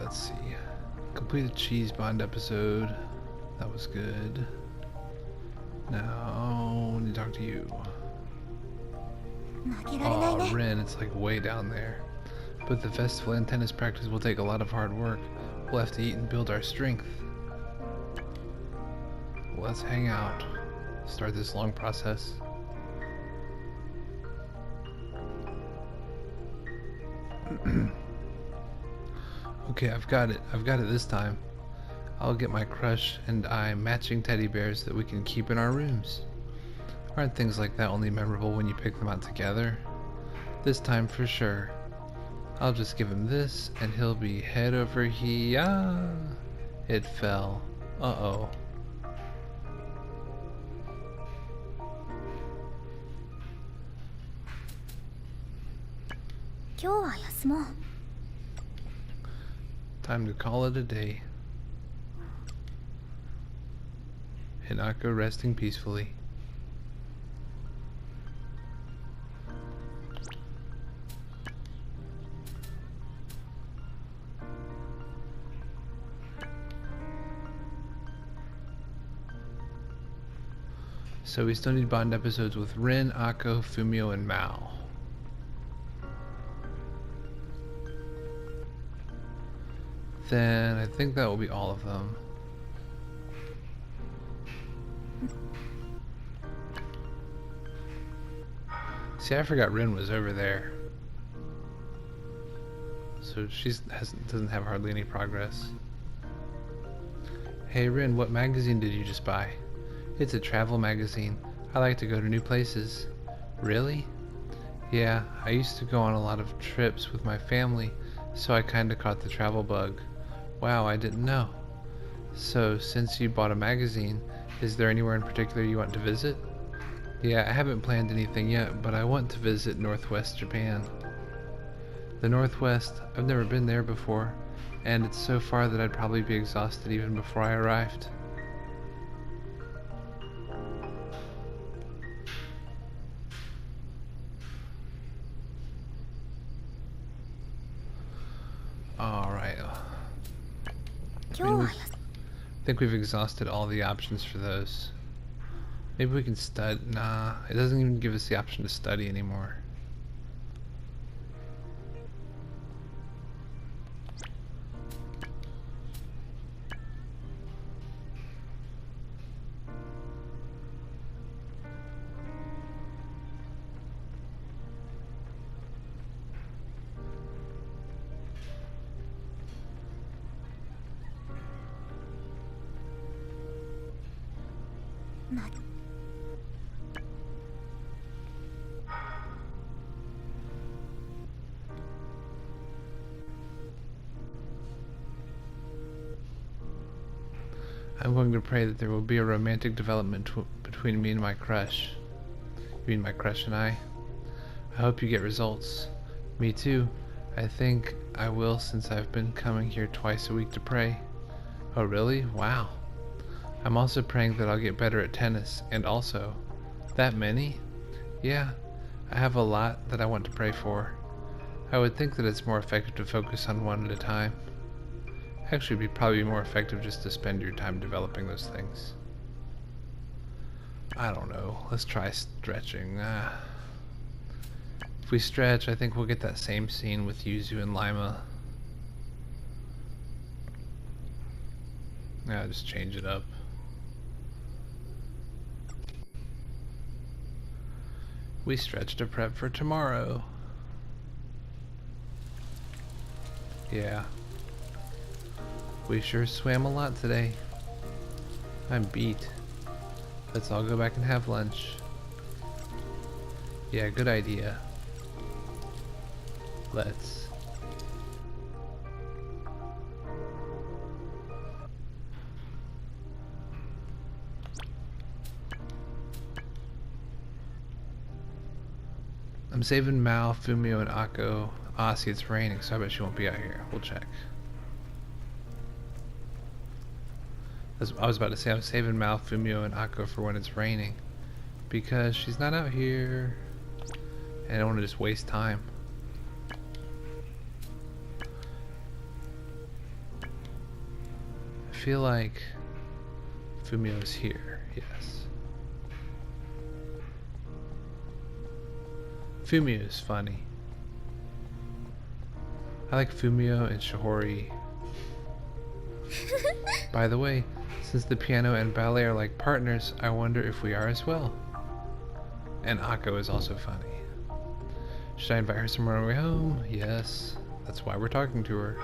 let's see. Complete the cheese bond episode. That was good. Now, I need to talk to you. Oh, Rin, it's like way down there. But the festival and tennis practice will take a lot of hard work. We'll have to eat and build our strength. Let's hang out. Start this long process. Okay, I've got it. I've got it this time. I'll get my crush and I matching teddy bears that we can keep in our rooms. Aren't things like that only memorable when you pick them out together? This time for sure. I'll just give him this and he'll be head over here. It fell. Uh-oh. Time to call it a day. Hinako resting peacefully. So we still need bond episodes with Rin, Akko, Fumio, and Mao. Then I think that will be all of them. See, I forgot Rin was over there. So she doesn't have hardly any progress. Hey Rin, what magazine did you just buy? It's a travel magazine. I like to go to new places. Really? Yeah, I used to go on a lot of trips with my family, so I kinda caught the travel bug. Wow, I didn't know. So, since you bought a magazine, is there anywhere in particular you want to visit? Yeah, I haven't planned anything yet, but I want to visit Northwest Japan. The Northwest, I've never been there before, and it's so far that I'd probably be exhausted even before I arrived. Alright. I think we've exhausted all the options for those. Maybe we can study. Nah, it doesn't even give us the option to study anymore. I'm going to pray that there will be a romantic development between me and my crush. You mean my crush and I? I hope you get results. Me too. I think I will since I've been coming here twice a week to pray. Oh really? Wow. I'm also praying that I'll get better at tennis, and also... That many? Yeah, I have a lot that I want to pray for. I would think that it's more effective to focus on one at a time. Actually, it'd probably be more effective just to spend your time developing those things. I don't know. Let's try stretching. If we stretch, I think we'll get that same scene with Yuzu and Lime. Yeah, just change it up. We stretch to prep for tomorrow. Yeah. We sure swam a lot today. I'm beat. Let's all go back and have lunch. Yeah, good idea. Let's. I'm saving Mao, Fumio, and Akko. Ah, see, it's raining, so I bet she won't be out here. We'll check. I was about to say I'm saving Mao, Fumio, and Akko for when it's raining, because she's not out here, and I don't want to just waste time. feel like Fumio's here, yes. Fumio is funny. I like Fumio and Shihori. By the way, since the piano and ballet are like partners, I wonder if we are as well. And Akko is also funny. Should I invite her somewhere on our way home? Yes. That's why we're talking to her.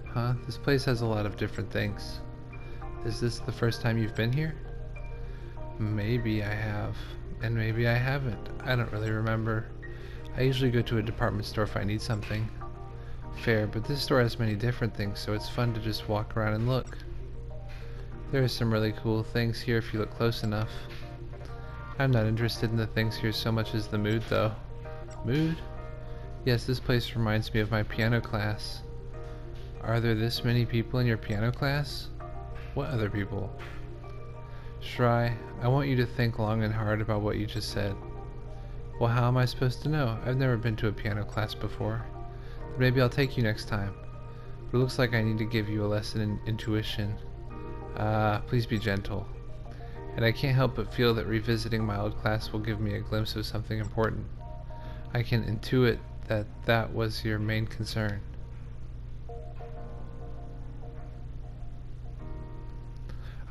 Huh? This place has a lot of different things. Is this the first time you've been here? Maybe I have, and maybe I haven't. I don't really remember. I usually go to a department store if I need something. Fair, but this store has many different things, so it's fun to just walk around and look. There are some really cool things here if you look close enough. I'm not interested in the things here so much as the mood, though. Mood? Yes, this place reminds me of my piano class. Are there this many people in your piano class? What other people? Shirai, I want you to think long and hard about what you just said. Well, how am I supposed to know? I've never been to a piano class before. Maybe I'll take you next time. But it looks like I need to give you a lesson in intuition. Please be gentle. And I can't help but feel that revisiting my old class will give me a glimpse of something important. I can intuit that that was your main concern.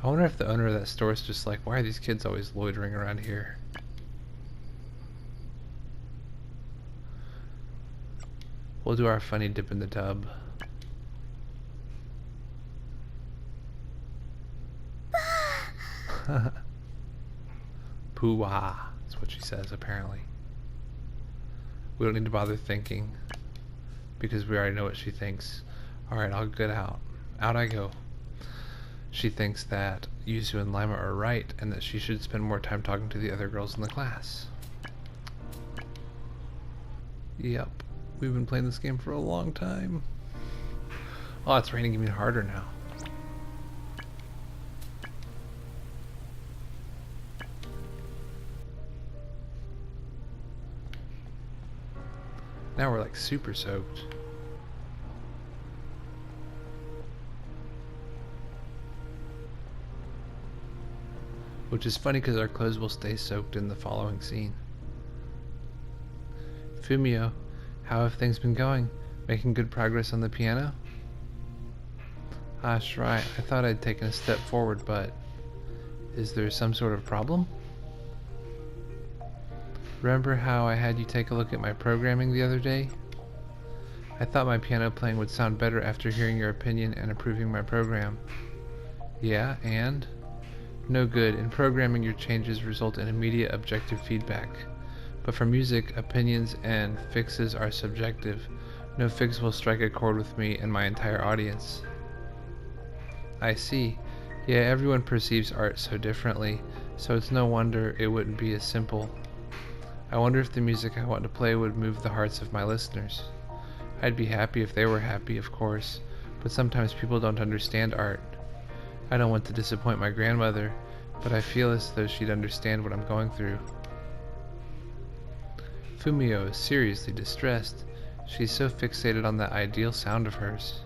I wonder if the owner of that store is just like, why are these kids always loitering around here? We'll do our funny dip in the tub. Poo-wah, that's what she says apparently. We don't need to bother thinking because we already know what she thinks. Alright, I'll get out. Out I go. She thinks that Yuzu and Lime are right and that she should spend more time talking to the other girls in the class. Yep, we've been playing this game for a long time. Oh, it's raining even harder now. Now we're like super soaked. Which is funny because our clothes will stay soaked in the following scene. Fumio, how have things been going? Making good progress on the piano? Ah, Shirai, I thought I'd taken a step forward, but is there some sort of problem? Remember how I had you take a look at my programming the other day? I thought my piano playing would sound better after hearing your opinion and approving my program. Yeah, and? No good. In programming, your changes result in immediate objective feedback. But for music, opinions and fixes are subjective. No fix will strike a chord with me and my entire audience. I see. Yeah, everyone perceives art so differently, so it's no wonder it wouldn't be as simple. I wonder if the music I want to play would move the hearts of my listeners. I'd be happy if they were happy, of course, but sometimes people don't understand art. I don't want to disappoint my grandmother, but I feel as though she'd understand what I'm going through. Fumio is seriously distressed. She's so fixated on that ideal sound of hers.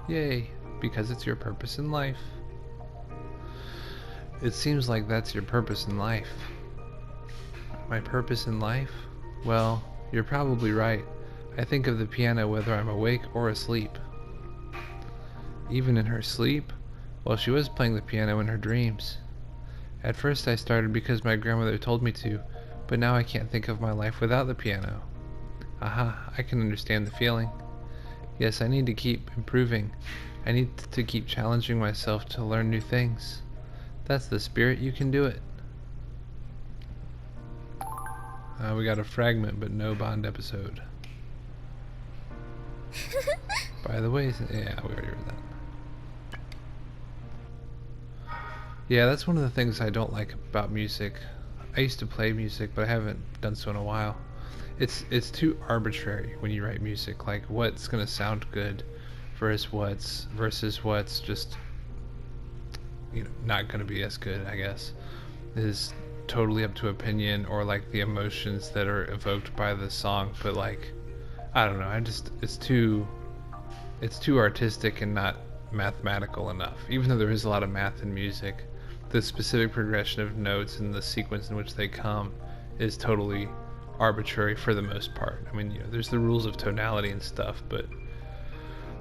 Yay, because it's your purpose in life. It seems like that's your purpose in life. My purpose in life? Well, you're probably right. I think of the piano whether I'm awake or asleep. Even in her sleep? Well, she was playing the piano in her dreams. At first I started because my grandmother told me to, but now I can't think of my life without the piano. Aha, I can understand the feeling. Yes, I need to keep improving. I need to keep challenging myself to learn new things. That's the spirit, you can do it. We got a fragment, but no Bond episode. By the way, yeah, we already read that. Yeah, that's one of the things I don't like about music. I used to play music, but I haven't done so in a while. It's too arbitrary when you write music, like what's gonna sound good versus what's just not going to be as good, I guess. It is totally up to opinion, or like the emotions that are evoked by the song, but like I don't know, it's too artistic and not mathematical enough. Even though there is a lot of math in music, the specific progression of notes and the sequence in which they come is totally arbitrary for the most part. I mean, there's the rules of tonality and stuff, but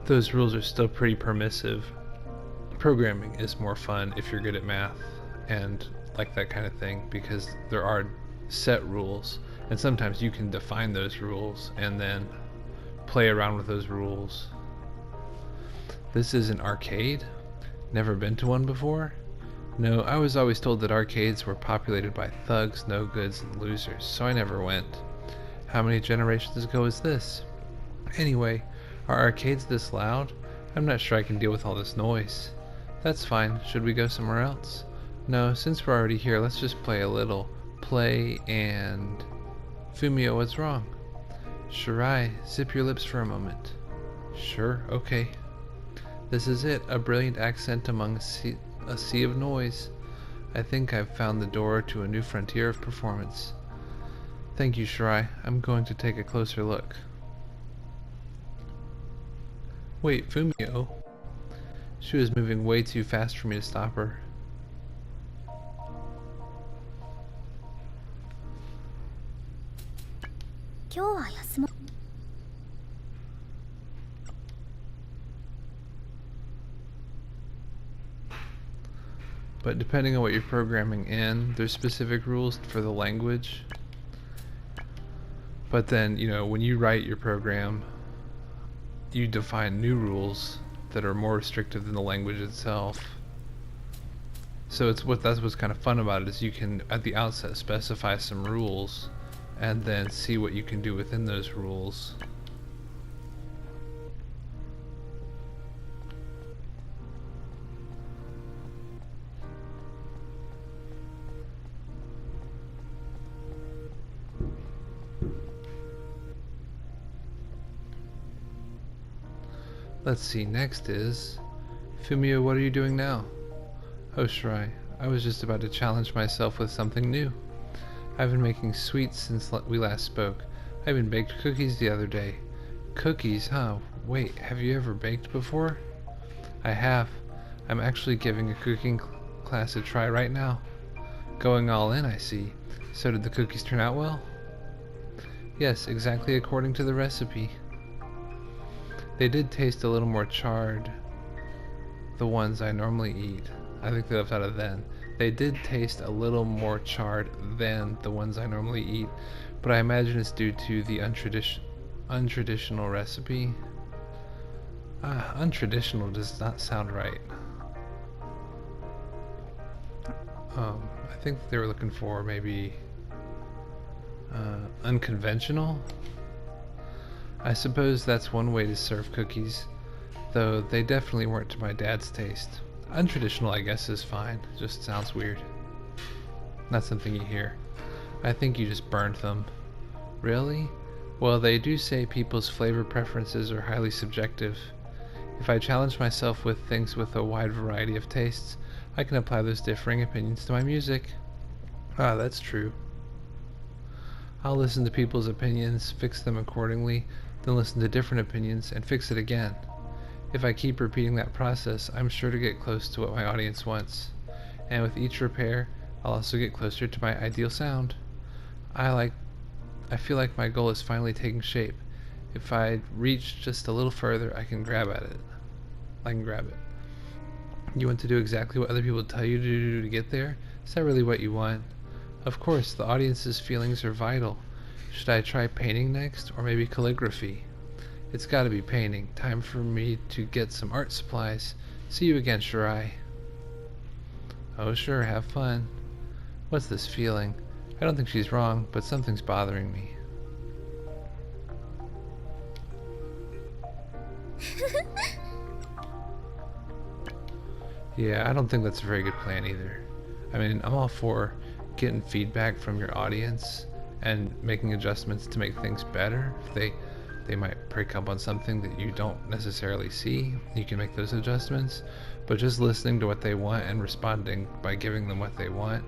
those rules are still pretty permissive. Programming is more fun if you're good at math and like that kind of thing, because there are set rules, and sometimes you can define those rules and then play around with those rules. This is an arcade? Never been to one before? No, I was always told that arcades were populated by thugs, no-goods, and losers, so I never went. How many generations ago is this? Anyway, are arcades this loud? I'm not sure I can deal with all this noise. That's fine. Should we go somewhere else? No, since we're already here, let's just play a little. Play and... Fumio, what's wrong? Shirai, zip your lips for a moment. Sure, okay. This is it, a brilliant accent among a sea of noise. I think I've found the door to a new frontier of performance. Thank you, Shirai. I'm going to take a closer look. Wait, Fumio? She was moving way too fast for me to stop her. But depending on what you're programming in, there's specific rules for the language. But then, when you write your program, you define new rules that are more restrictive than the language itself. So that's what's kind of fun about it, is you can at the outset specify some rules and then see what you can do within those rules. Let's see, next is... Fumio, what are you doing now? Oh, Shirai, I was just about to challenge myself with something new. I've been making sweets since we last spoke. I even baked cookies the other day. Cookies, huh? Wait, have you ever baked before? I have. I'm actually giving a cooking class a try right now. Going all in, I see. So did the cookies turn out well? Yes, exactly according to the recipe. They did taste a little more charred, the ones I normally eat. I think they left out a then. They did taste a little more charred than the ones I normally eat, but I imagine it's due to the untraditional recipe. Untraditional does not sound right. I think they were looking for maybe unconventional? I suppose that's one way to serve cookies, though they definitely weren't to my dad's taste. Untraditional, I guess, is fine. Just sounds weird. Not something you hear. I think you just burned them. Really? Well, they do say people's flavor preferences are highly subjective. If I challenge myself with things with a wide variety of tastes, I can apply those differing opinions to my music. Ah, that's true. I'll listen to people's opinions, fix them accordingly, then listen to different opinions, and fix it again. If I keep repeating that process, I'm sure to get close to what my audience wants. And with each repair, I'll also get closer to my ideal sound. I feel like my goal is finally taking shape. If I reach just a little further, I can grab at it. I can grab it. You want to do exactly what other people tell you to do to get there? Is that really what you want? Of course, the audience's feelings are vital. Should I try painting next, or maybe calligraphy? It's gotta be painting. Time for me to get some art supplies. See you again, Shirai. Oh sure, have fun. What's this feeling? I don't think she's wrong, but something's bothering me. Yeah, I don't think that's a very good plan either. I mean, I'm all for getting feedback from your audience and making adjustments to make things better if they They might pick up on something that you don't necessarily see. You can make those adjustments, but just listening to what they want and responding by giving them what they want.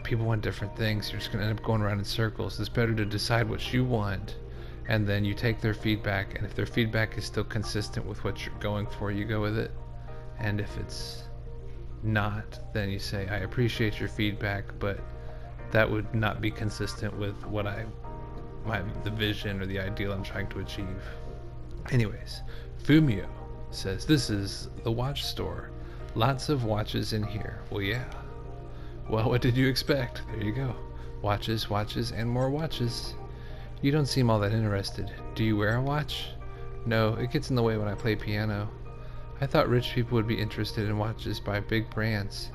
People want different things. You're just going to end up going around in circles. It's better to decide what you want, and then you take their feedback, and if their feedback is still consistent with what you're going for, you go with it. And if it's not, then you say, I appreciate your feedback, but that would not be consistent with what the vision or the ideal I'm trying to achieve. Anyways, Fumio says, this is the watch store. Lots of watches in here. Well, yeah. Well, what did you expect? There you go. Watches, watches, and more watches. You don't seem all that interested. Do you wear a watch? No, it gets in the way when I play piano. I thought rich people would be interested in watches by big brands,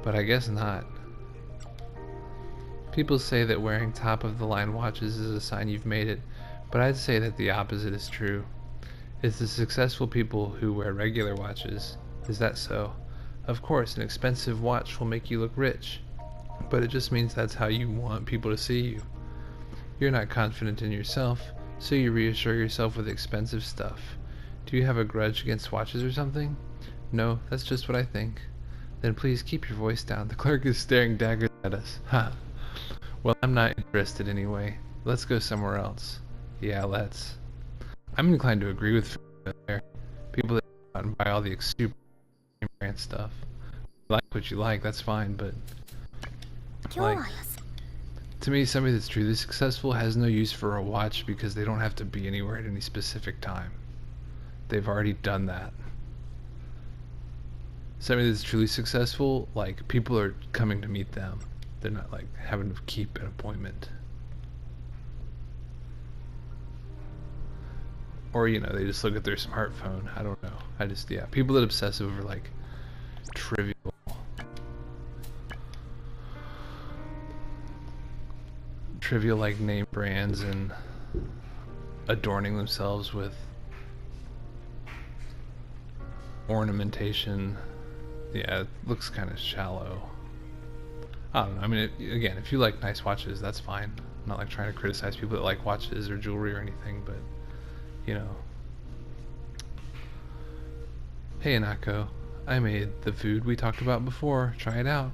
but I guess not. People say that wearing top-of-the-line watches is a sign you've made it, but I'd say that the opposite is true. It's the successful people who wear regular watches. Is that so? Of course, an expensive watch will make you look rich, but it just means that's how you want people to see you. You're not confident in yourself, so you reassure yourself with expensive stuff. Do you have a grudge against watches or something? No, that's just what I think. Then please keep your voice down. The clerk is staring daggers at us. Ha! Well, I'm not interested anyway. Let's go somewhere else. Yeah, let's. I'm inclined to agree with there. People that go out and buy all the super brand stuff. Like what you like, that's fine, but like, to me, somebody that's truly successful has no use for a watch because they don't have to be anywhere at any specific time. They've already done that. Somebody that's truly successful, like, people are coming to meet them. They're not like having to keep an appointment. Or, you know, they just look at their smartphone. I don't know. Yeah, people that obsess over like trivial like name brands and adorning themselves with ornamentation. Yeah, it looks kind of shallow. I don't know. I mean, again, if you like nice watches, that's fine. I'm not like trying to criticize people that like watches or jewelry or anything, but you know. Hey, Hinako, I made the food we talked about before. Try it out.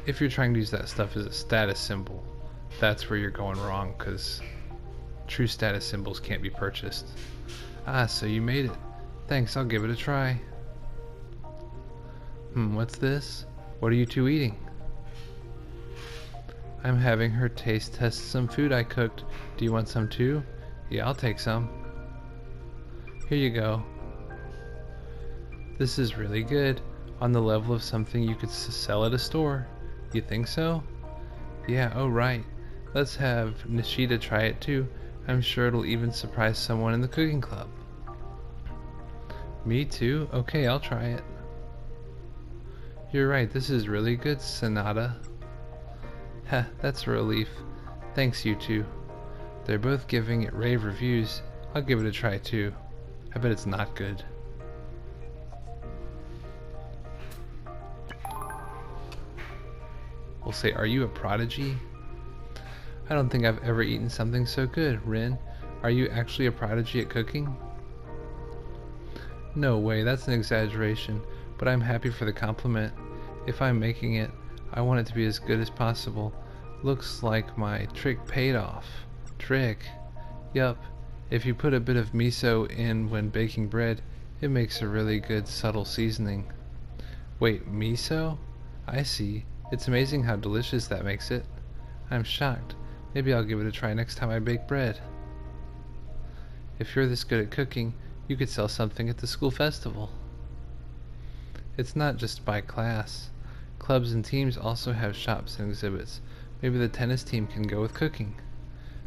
If you're trying to use that stuff as a status symbol, that's where you're going wrong, because true status symbols can't be purchased. Ah, so you made it. Thanks, I'll give it a try. What's this? What are you two eating? I'm having her taste test some food I cooked. Do you want some too? Yeah, I'll take some. Here you go. This is really good. On the level of something you could sell at a store. You think so? Yeah, oh right. Let's have Nishida try it too. I'm sure it'll even surprise someone in the cooking club. Me too? Okay, I'll try it. You're right, this is really good, Sonata. Heh, that's a relief. Thanks, you two. They're both giving it rave reviews. I'll give it a try too. I bet it's not good. We'll say, are you a prodigy? I don't think I've ever eaten something so good. Rin, are you actually a prodigy at cooking? No way, that's an exaggeration, but I'm happy for the compliment. If I'm making it, I want it to be as good as possible. Looks like my trick paid off. Trick? Yup, if you put a bit of miso in when baking bread, it makes a really good subtle seasoning. Wait, miso? I see. It's amazing how delicious that makes it. I'm shocked. Maybe I'll give it a try next time I bake bread. If you're this good at cooking, you could sell something at the school festival. It's not just by class. Clubs and teams also have shops and exhibits. Maybe the tennis team can go with cooking.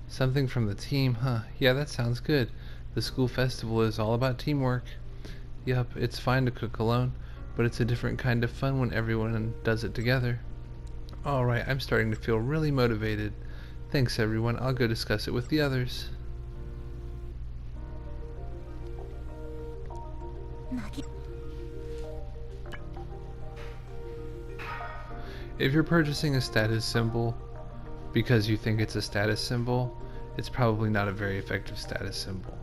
Something from the team, huh? Yeah, that sounds good. The school festival is all about teamwork. Yup, it's fine to cook alone, but it's a different kind of fun when everyone does it together. Alright, I'm starting to feel really motivated. Thanks everyone, I'll go discuss it with the others. If you're purchasing a status symbol because you think it's a status symbol, it's probably not a very effective status symbol.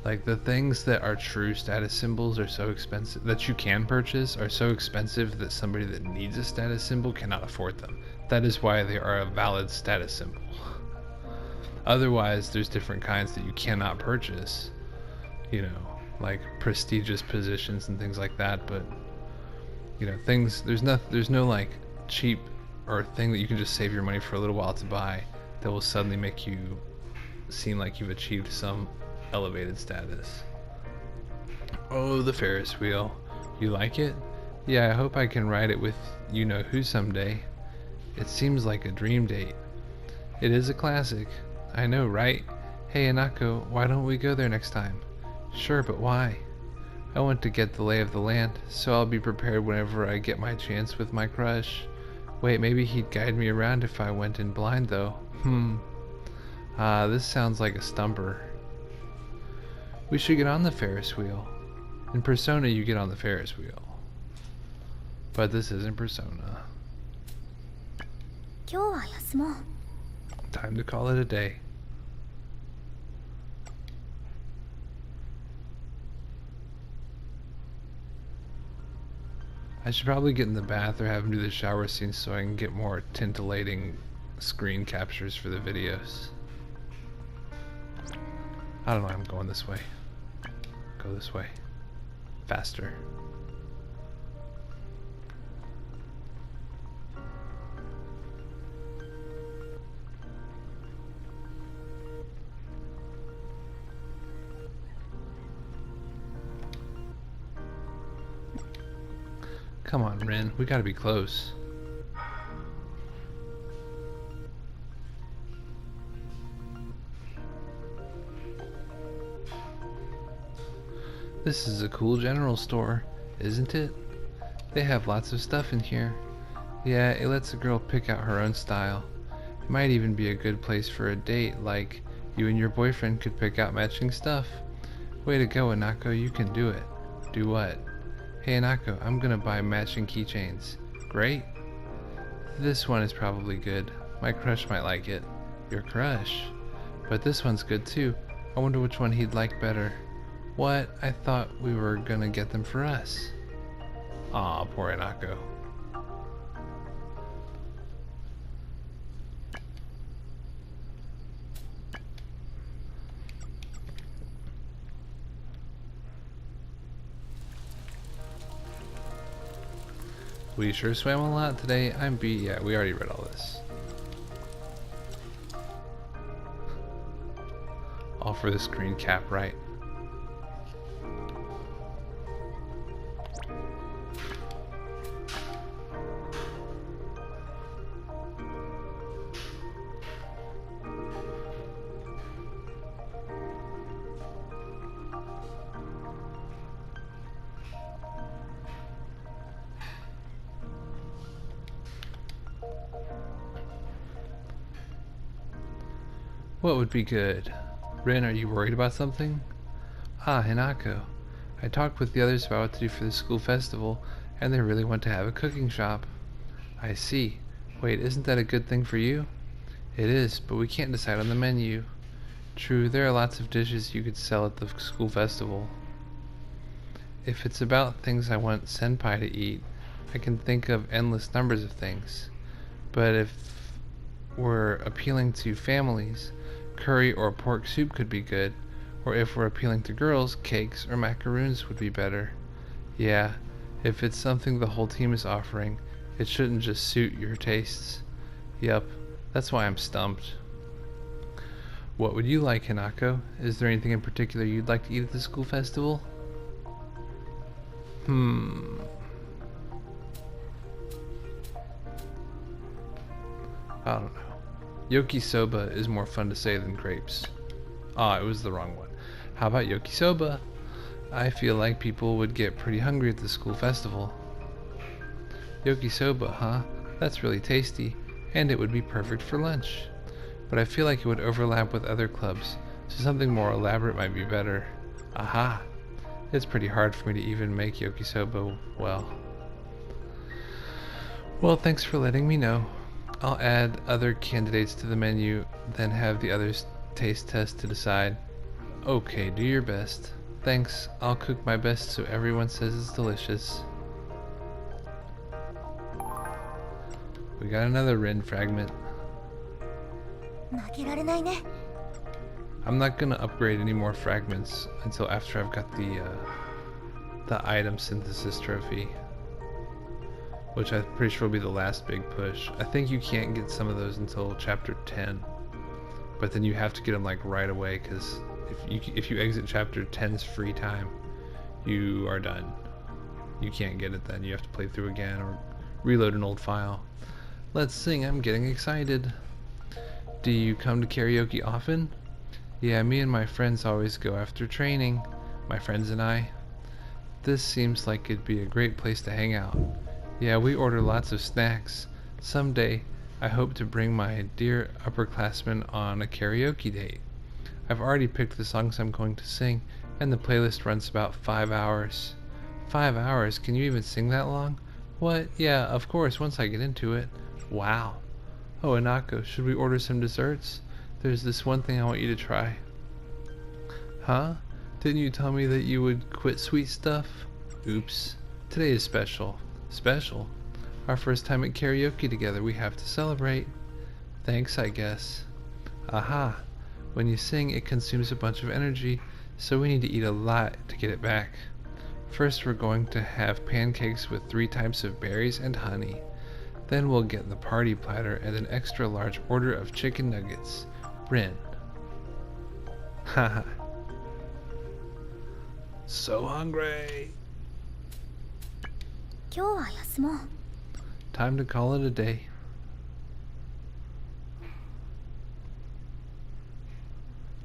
Like, the things that are true status symbols are so expensive, that you can purchase, are so expensive that somebody that needs a status symbol cannot afford them. That is why they are a valid status symbol. Otherwise, there's different kinds that you cannot purchase, you know, like prestigious positions and things like that, but, you know, things, there's no like cheap or thing that you can just save your money for a little while to buy that will suddenly make you seem like you've achieved some elevated status. Oh, the Ferris wheel. You like it? Yeah, I hope I can ride it with you-know-who someday. It seems like a dream date. It is a classic. I know, right? Hey, Hinako, why don't we go there next time? Sure, but why? I want to get the lay of the land, so I'll be prepared whenever I get my chance with my crush. Wait, maybe he'd guide me around if I went in blind, though. This sounds like a stumper. We should get on the Ferris wheel. In Persona, you get on the Ferris wheel. But this isn't Persona. Time to call it a day. I should probably get in the bath or have him do the shower scene so I can get more tintillating screen captures for the videos. I don't know, I'm going this way. Go this way. Faster. Come on, Rin, we gotta be close. This is a cool general store, isn't it? They have lots of stuff in here. Yeah, it lets a girl pick out her own style. It might even be a good place for a date, like you and your boyfriend could pick out matching stuff. Way to go, Hinako, you can do it. Do what? Hey Hinako, I'm gonna buy matching keychains. Great. This one is probably good. My crush might like it. Your crush? But this one's good too. I wonder which one he'd like better. What? I thought we were gonna get them for us. Aw, poor Hinako. We sure swam a lot today. I'm beat. Yeah, we already read all this. All for the screen cap, right? What would be good? Rin, are you worried about something? Ah, Hinako. I talked with the others about what to do for the school festival, and they really want to have a cooking shop. I see. Wait, isn't that a good thing for you? It is, but we can't decide on the menu. True, there are lots of dishes you could sell at the school festival. If it's about things I want Senpai to eat, I can think of endless numbers of things. But if we're appealing to families, curry or pork soup could be good, or if we're appealing to girls, cakes or macaroons would be better. Yeah, if it's something the whole team is offering, it shouldn't just suit your tastes. Yup, that's why I'm stumped. What would you like, Hinako? Is there anything in particular you'd like to eat at the school festival? I don't know. Yokisoba is more fun to say than crepes. Ah, it was the wrong one. How about yokisoba? I feel like people would get pretty hungry at the school festival. Yokisoba, huh? That's really tasty, and it would be perfect for lunch. But I feel like it would overlap with other clubs, so something more elaborate might be better. Aha! It's pretty hard for me to even make yokisoba well. Well, thanks for letting me know. I'll add other candidates to the menu, then have the others taste test to decide. Okay, do your best. Thanks, I'll cook my best so everyone says it's delicious. We got another Rin fragment. I'm not gonna upgrade any more fragments until after I've got the item synthesis trophy, which I'm pretty sure will be the last big push. I think you can't get some of those until chapter 10, but then you have to get them like right away, because if you exit chapter 10's free time, you are done. You can't get it then. You have to play through again or reload an old file. Let's sing, I'm getting excited. Do you come to karaoke often? Yeah, me and my friends always go after training. My friends and I. This seems like it'd be a great place to hang out. Yeah, we order lots of snacks. Someday, I hope to bring my dear upperclassmen on a karaoke date. I've already picked the songs I'm going to sing, and the playlist runs about 5 hours. 5 hours? Can you even sing that long? What? Yeah, of course, once I get into it. Wow. Oh, Hinako, should we order some desserts? There's this one thing I want you to try. Huh? Didn't you tell me that you would quit sweet stuff? Oops. Today is special. Special? Our first time at karaoke together, we have to celebrate. Thanks, I guess. Aha. When you sing, it consumes a bunch of energy, so we need to eat a lot to get it back. First, we're going to have pancakes with 3 types of berries and honey. Then we'll get the party platter and an extra large order of chicken nuggets. Rin. Haha. So hungry. Time to call it a day.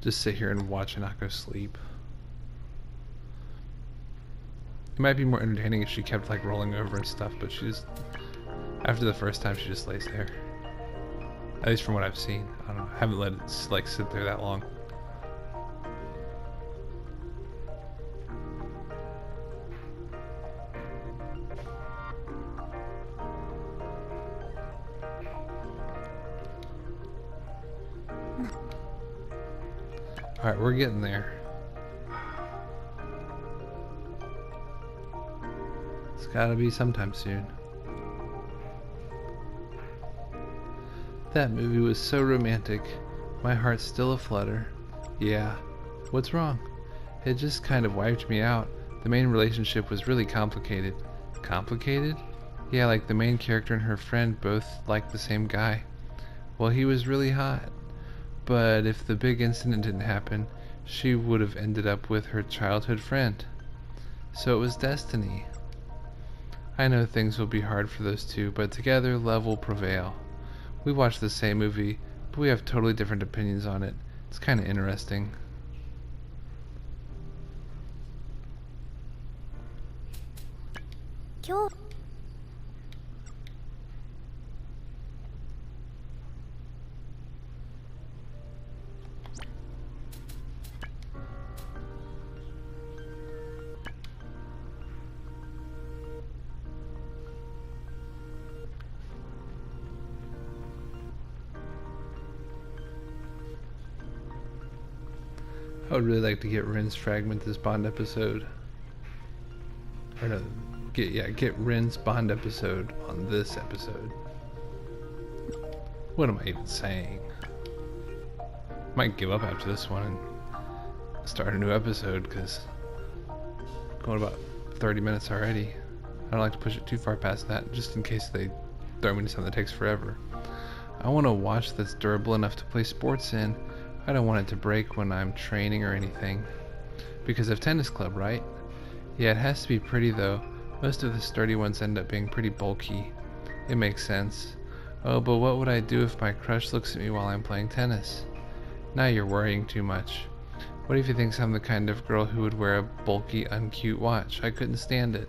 Just sit here and watch Hinako sleep. It might be more entertaining if she kept like rolling over and stuff, but she just, after the first time, she just lays there. At least from what I've seen. I don't know. I haven't let it like sit there that long. Alright, we're getting there. It's gotta be sometime soon. That movie was so romantic. My heart's still aflutter. Yeah. What's wrong? It just kind of wiped me out. The main relationship was really complicated. Complicated? Yeah, like the main character and her friend both liked the same guy. Well, he was really hot. But if the big incident didn't happen, she would have ended up with her childhood friend. So it was destiny. I know things will be hard for those two, but together love will prevail. We watched the same movie, but we have totally different opinions on it. It's kind of interesting. I would really like to get Rin's fragment this Bond episode. Or no, get Rin's Bond episode on this episode. What am I even saying? Might give up after this one and start a new episode, because going about 30 minutes already. I don't like to push it too far past that, just in case they throw me into something that takes forever. I want a watch that's durable enough to play sports in. I don't want it to break when I'm training or anything. Because of tennis club, right? Yeah, it has to be pretty though. Most of the sturdy ones end up being pretty bulky. It makes sense. Oh, but what would I do if my crush looks at me while I'm playing tennis? Now you're worrying too much. What if he thinks I'm the kind of girl who would wear a bulky, uncute watch? I couldn't stand it.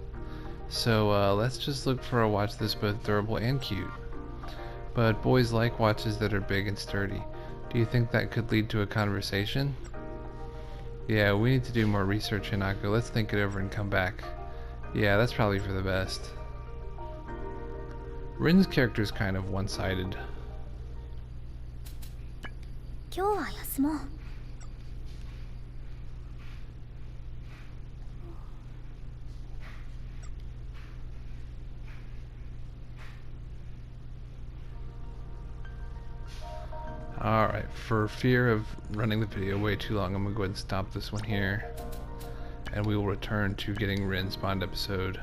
So, let's just look for a watch that's both durable and cute. But boys like watches that are big and sturdy. Do you think that could lead to a conversation? Yeah, we need to do more research, Hinako. Let's think it over and come back. Yeah, that's probably for the best. Rin's character is kind of one-sided. 今日は休もう。Alright, for fear of running the video way too long, I'm going to go ahead and stop this one here. And we will return to getting Rin spawned episode.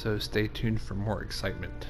So stay tuned for more excitement.